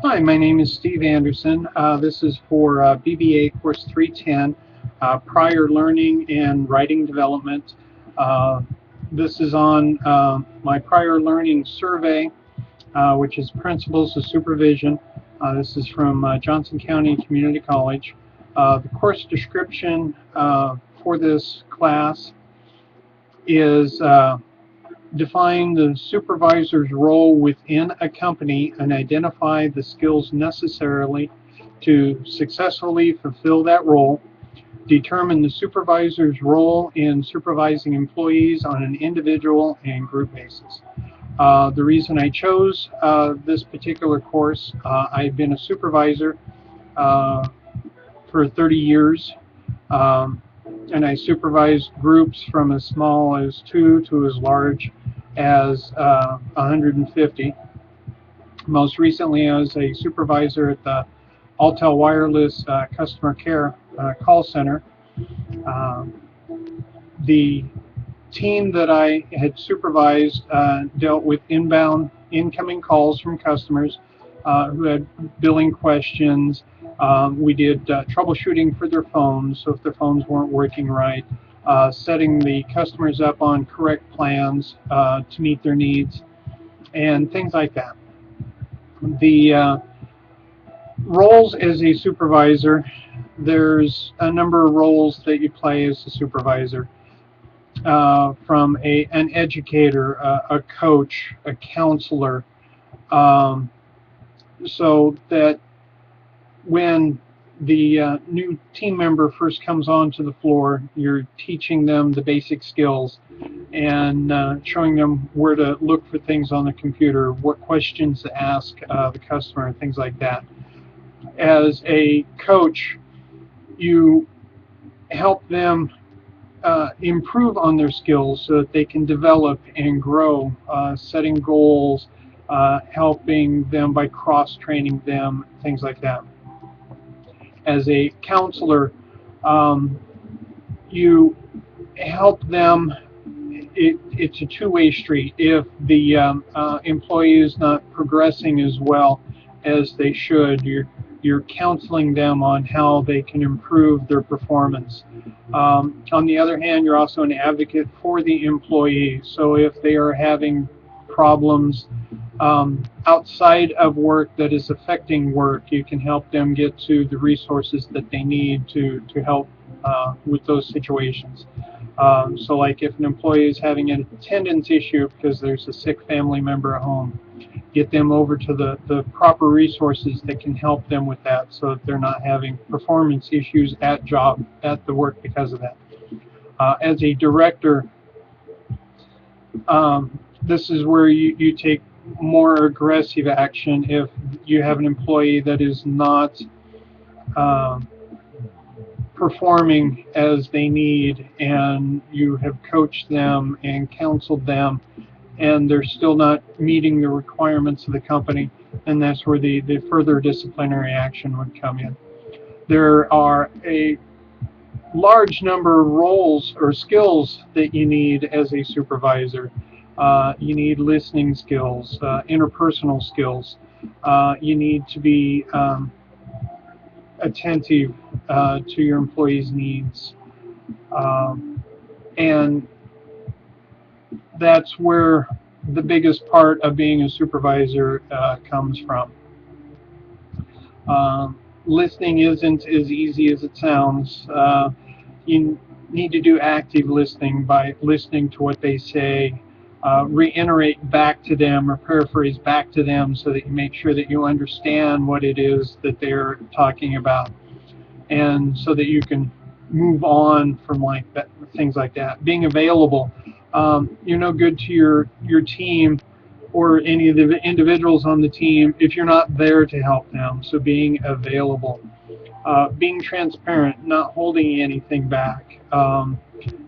Hi, my name is Steve Anderson. This is for BBA Course 310, Prior Learning and Writing Development. Uh, this is on my Prior Learning Survey, which is Principles of Supervision. This is from Johnson County Community College. The course description for this class is define the supervisor's role within a company and identify the skills necessary to successfully fulfill that role. Determine the supervisor's role in supervising employees on an individual and group basis. The reason I chose this particular course, I've been a supervisor for 30 years. And I supervised groups from as small as 2 to as large as 150. Most recently, I was a supervisor at the Altel Wireless customer care call center. The team that I had supervised dealt with inbound incoming calls from customers who had billing questions. We did troubleshooting for their phones, so if their phones weren't working right, setting the customers up on correct plans to meet their needs, and things like that. The roles as a supervisor, there's a number of roles that you play as a supervisor. From an educator, a coach, a counselor, so that when the new team member first comes onto the floor, you're teaching them the basic skills and showing them where to look for things on the computer, what questions to ask the customer, and things like that. As a coach, you help them improve on their skills so that they can develop and grow, setting goals, helping them by cross-training them, things like that. As a counselor, you help them. It's a two-way street. If the employee is not progressing as well as they should, you're counseling them on how they can improve their performance. On the other hand, you're also an advocate for the employee. So if they are having problems outside of work that is affecting work, you can help them get to the resources that they need to help with those situations. So like if an employee is having an attendance issue because there's a sick family member at home, get them over to the proper resources that can help them with that so that they're not having performance issues at the work because of that. As a director, this is where you take more aggressive action if you have an employee that is not performing as they need, and you have coached them and counseled them, and they're still not meeting the requirements of the company, and that's where the further disciplinary action would come in. There are a large number of roles or skills that you need as a supervisor. You need listening skills, interpersonal skills. You need to be attentive to your employees' needs. And that's where the biggest part of being a supervisor comes from. Listening isn't as easy as it sounds. You need to do active listening by listening to what they say, reiterate back to them or paraphrase back to them so that you make sure that you understand what it is that they're talking about, and so that you can move on from like that, things like that. Being available. You're no good to your team or any of the individuals on the team if you're not there to help them. So being available. Being transparent, not holding anything back.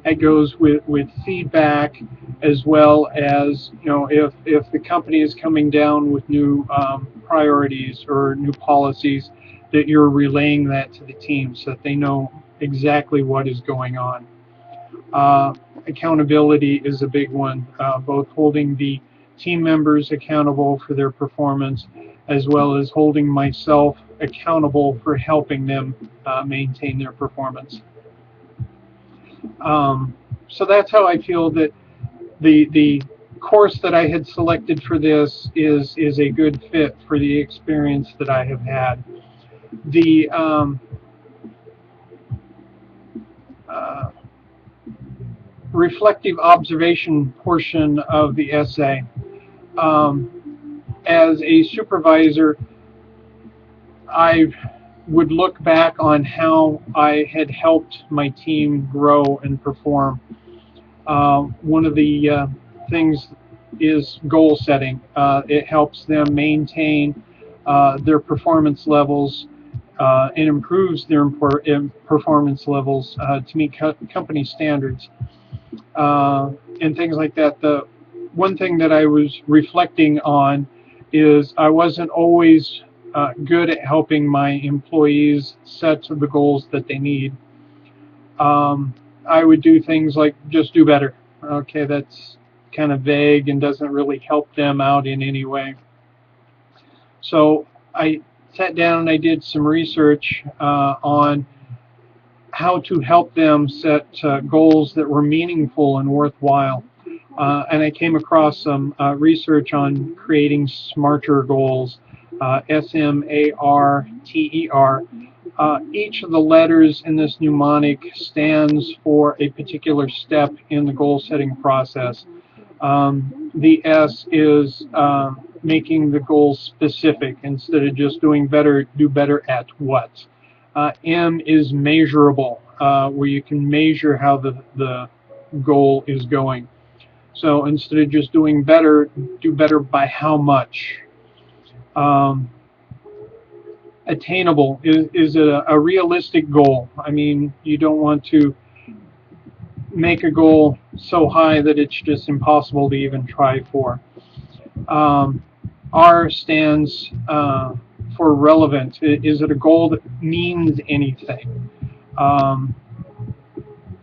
It goes with feedback, as well as, you know, if the company is coming down with new priorities or new policies, that you're relaying that to the team so that they know exactly what is going on. Accountability is a big one, both holding the team members accountable for their performance, as well as holding myself accountable for helping them maintain their performance. So that's how I feel that the course that I had selected for this is a good fit for the experience that I have had. The reflective observation portion of the essay. As a supervisor, I would look back on how I had helped my team grow and perform. One of the things is goal setting. It helps them maintain their performance levels and improves their performance levels to meet company standards and things like that. The one thing that I was reflecting on is I wasn't always good at helping my employees set the goals that they need. I would do things like just do better. Okay, that's kind of vague and doesn't really help them out in any way. So I sat down and I did some research on how to help them set goals that were meaningful and worthwhile. And I came across some research on creating smarter goals, SMARTER. Each of the letters in this mnemonic stands for a particular step in the goal setting process. The S is making the goals specific. Instead of just doing better, do better at what. M is measurable, where you can measure how the goal is going. So instead of just doing better, do better by how much. Attainable, is it a realistic goal? I mean, you don't want to make a goal so high that it's just impossible to even try for. R stands for relevant. Is it a goal that means anything?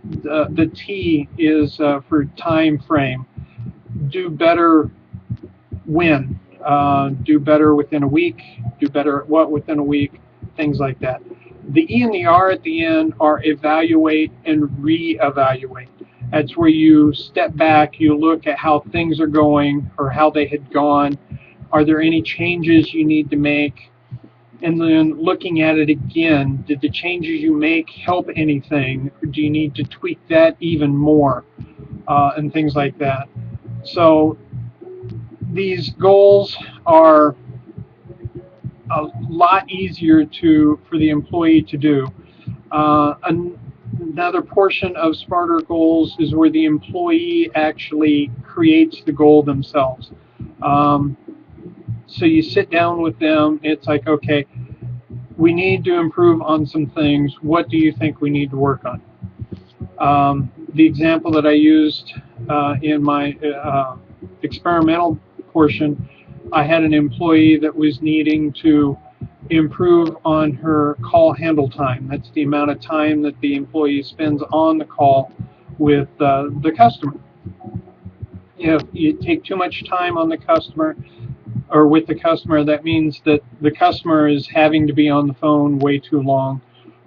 The T is for time frame. Do better when? Do better within a week? Do better at what within a week? Things like that. The E and the R at the end are evaluate and reevaluate. That's where you step back, you look at how things are going or how they had gone. Are there any changes you need to make? And then looking at it again, did the changes you make help anything? Or do you need to tweak that even more? And things like that. So these goals are a lot easier for the employee to do. Another portion of smarter goals is where the employee actually creates the goal themselves. So you sit down with them, it's like, okay, we need to improve on some things. What do you think we need to work on? The example that I used in my experimental portion, I had an employee that was needing to improve on her call handle time. That's the amount of time that the employee spends on the call with the customer. If you take too much time on the customer or with the customer, that means that the customer is having to be on the phone way too long.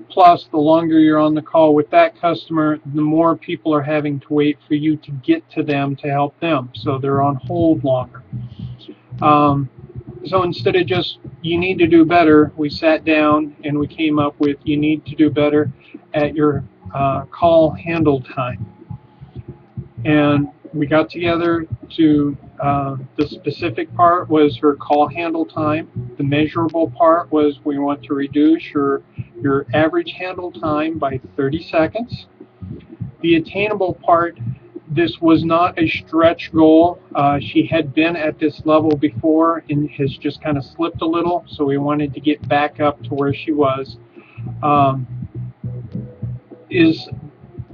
Plus, the longer you're on the call with that customer, the more people are having to wait for you to get to them to help them. So they're on hold longer. So instead of just, you need to do better, we sat down and we came up with, you need to do better at your call handle time. And we got together to, the specific part was her call handle time. The measurable part was we want to reduce your average handle time by 30 seconds. The attainable part, this was not a stretch goal. She had been at this level before and has just kind of slipped a little, so we wanted to get back up to where she was.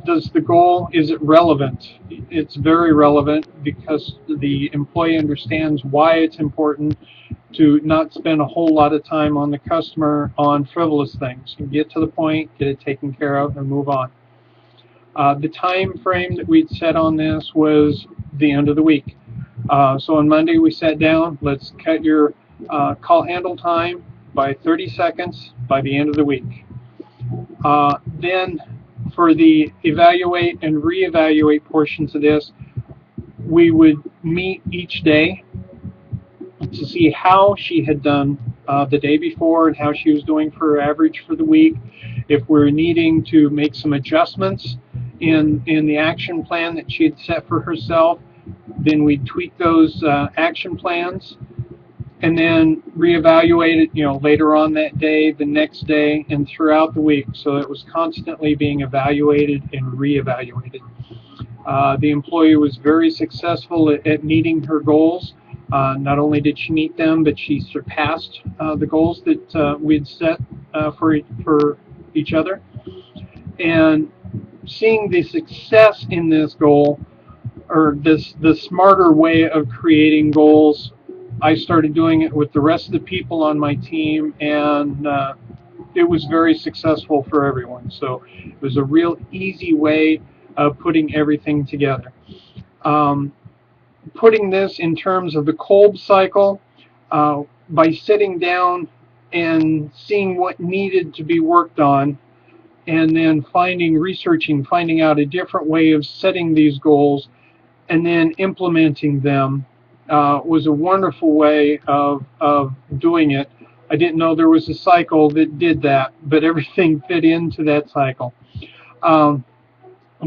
Does the goal, is it relevant? It's very relevant because the employee understands why it's important to not spend a whole lot of time on the customer on frivolous things. You get to the point, get it taken care of, and move on. The time frame that we'd set on this was the end of the week. So on Monday we sat down, let's cut your call handle time by 30 seconds by the end of the week. Then for the evaluate and reevaluate portions of this, we would meet each day to see how she had done the day before and how she was doing for her average for the week. If we're needing to make some adjustments in the action plan that she had set for herself, then we'd tweak those action plans and then reevaluate it, later on that day, the next day, and throughout the week. So it was constantly being evaluated and reevaluated. The employee was very successful at meeting her goals. Not only did she meet them, but she surpassed the goals that we had set for each other. And seeing the success in this goal, or the smarter way of creating goals, I started doing it with the rest of the people on my team, and it was very successful for everyone. So it was a real easy way of putting everything together. Putting this in terms of the Kolb cycle, by sitting down and seeing what needed to be worked on, and then finding out a different way of setting these goals, and then implementing them, was a wonderful way of doing it. I didn't know there was a cycle that did that, but everything fit into that cycle.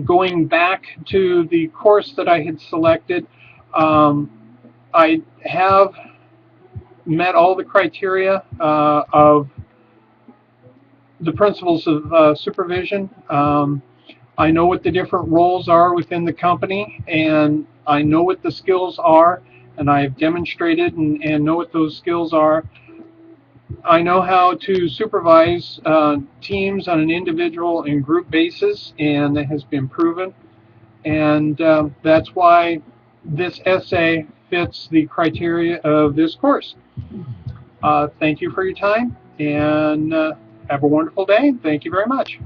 Going back to the course that I had selected, I have met all the criteria of the principles of supervision. I know what the different roles are within the company, and I know what the skills are, and I've demonstrated and know what those skills are. I know how to supervise teams on an individual and group basis, and that has been proven. And that's why this essay fits the criteria of this course. Thank you for your time, and have a wonderful day. Thank you very much.